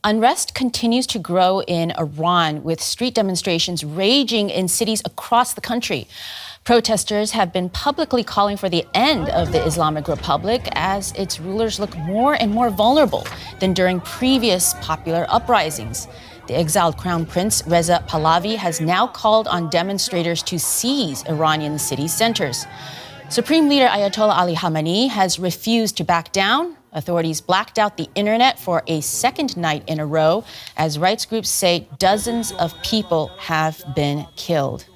Unrest continues to grow in Iran, with street demonstrations raging in cities across the country. Protesters have been publicly calling for the end of the Islamic Republic as its rulers look more and more vulnerable than during previous popular uprisings. The exiled Crown Prince Reza Pahlavi has now called on demonstrators to seize Iranian city centers. Supreme Leader Ayatollah Ali Khamenei has refused to back down. Authorities blacked out the internet for a second night in a row as rights groups say dozens of people have been killed.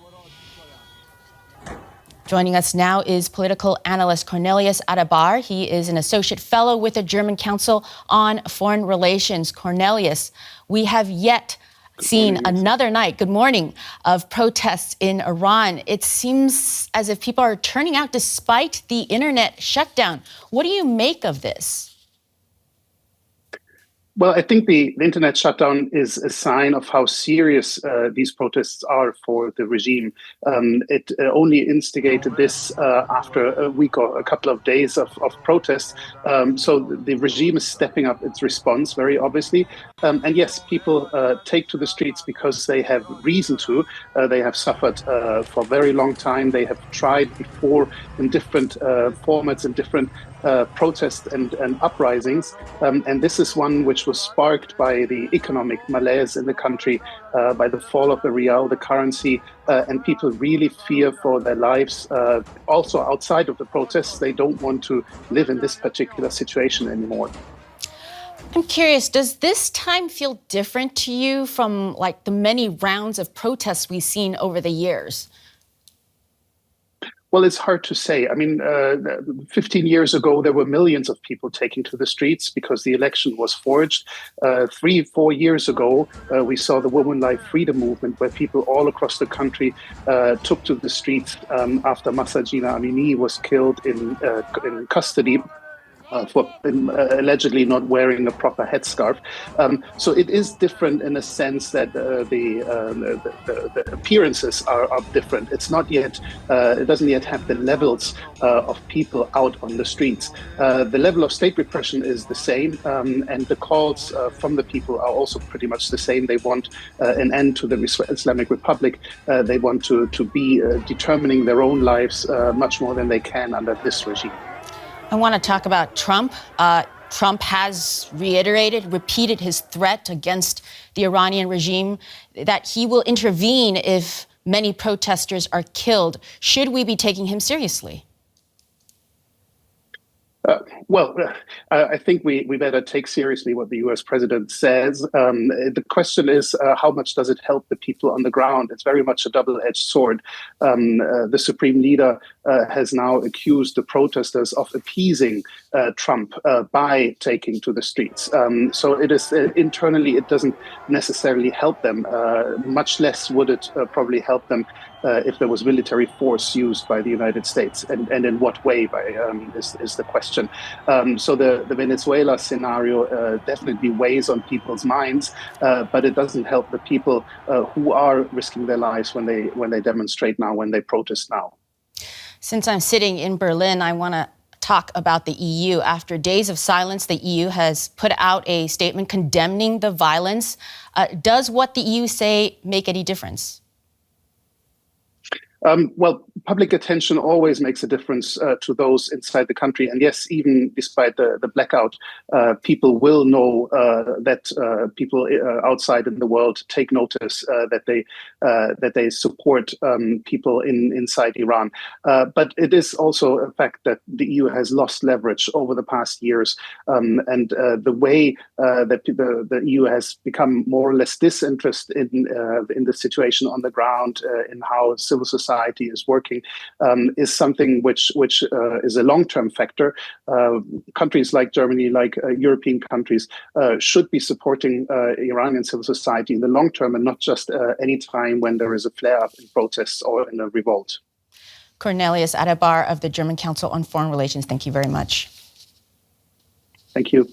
Joining us now is political analyst Cornelius Adebahr. He is an associate fellow with the German Council on Foreign Relations. Cornelius, we have yet seen another night, good morning, of protests in Iran. It seems as if people are turning out despite the internet shutdown. What do you make of this? Well, I think the internet shutdown is a sign of how serious these protests are for the regime. It only instigated this after a week or a couple of days of protests. So the regime is stepping up its response, very obviously. And yes, people take to the streets because they have reason to. They have suffered for a very long time. They have tried before in different formats and different protests and uprisings. And this is one which was sparked by the economic malaise in the country, by the fall of the rial, the currency, and people really fear for their lives. Also outside of the protests, they don't want to live in this particular situation anymore. I'm curious, does this time feel different to you from like the many rounds of protests we've seen over the years? Well, it's hard to say. I mean, 15 years ago, there were millions of people taking to the streets because the election was forged. 3-4 years ago, we saw the Women Life Freedom Movement, where people all across the country took to the streets after Mahsa Jina Amini was killed in custody for allegedly not wearing a proper headscarf. So it is different in a sense that the appearances are different. It's not yet, it doesn't yet have the levels of people out on the streets. The level of state repression is the same, and the calls from the people are also pretty much the same. They want an end to the Islamic Republic. They want to be determining their own lives much more than they can under this regime. I want to talk about Trump. Trump has repeated his threat against the Iranian regime that he will intervene if many protesters are killed. Should we be taking him seriously? I think we better take seriously what the U.S. president says. The question is, how much does it help the people on the ground? It's very much a double-edged sword. The supreme leader has now accused the protesters of appeasing Trump by taking to the streets. So it is internally, it doesn't necessarily help them. Much less would it probably help them if there was military force used by the United States, and in what way is the question. So the Venezuela scenario definitely weighs on people's minds, but it doesn't help the people who are risking their lives when they demonstrate now, when they protest now. Since I'm sitting in Berlin, I want to talk about the EU. After days of silence, the EU has put out a statement condemning the violence. Does what the EU say make any difference? Well, public attention always makes a difference to those inside the country. And yes, even despite the blackout, people will know that people outside in the world take notice that they support people inside Iran. But it is also a fact that the EU has lost leverage over the past years. And the way that the EU has become more or less disinterested in the situation on the ground, in how civil society is working, is something which is a long-term factor. Countries like Germany, like European countries, should be supporting Iranian civil society in the long term, and not just any time when there is a flare-up in protests or in a revolt. Cornelius Adebahr of the German Council on Foreign Relations, thank you very much. Thank you.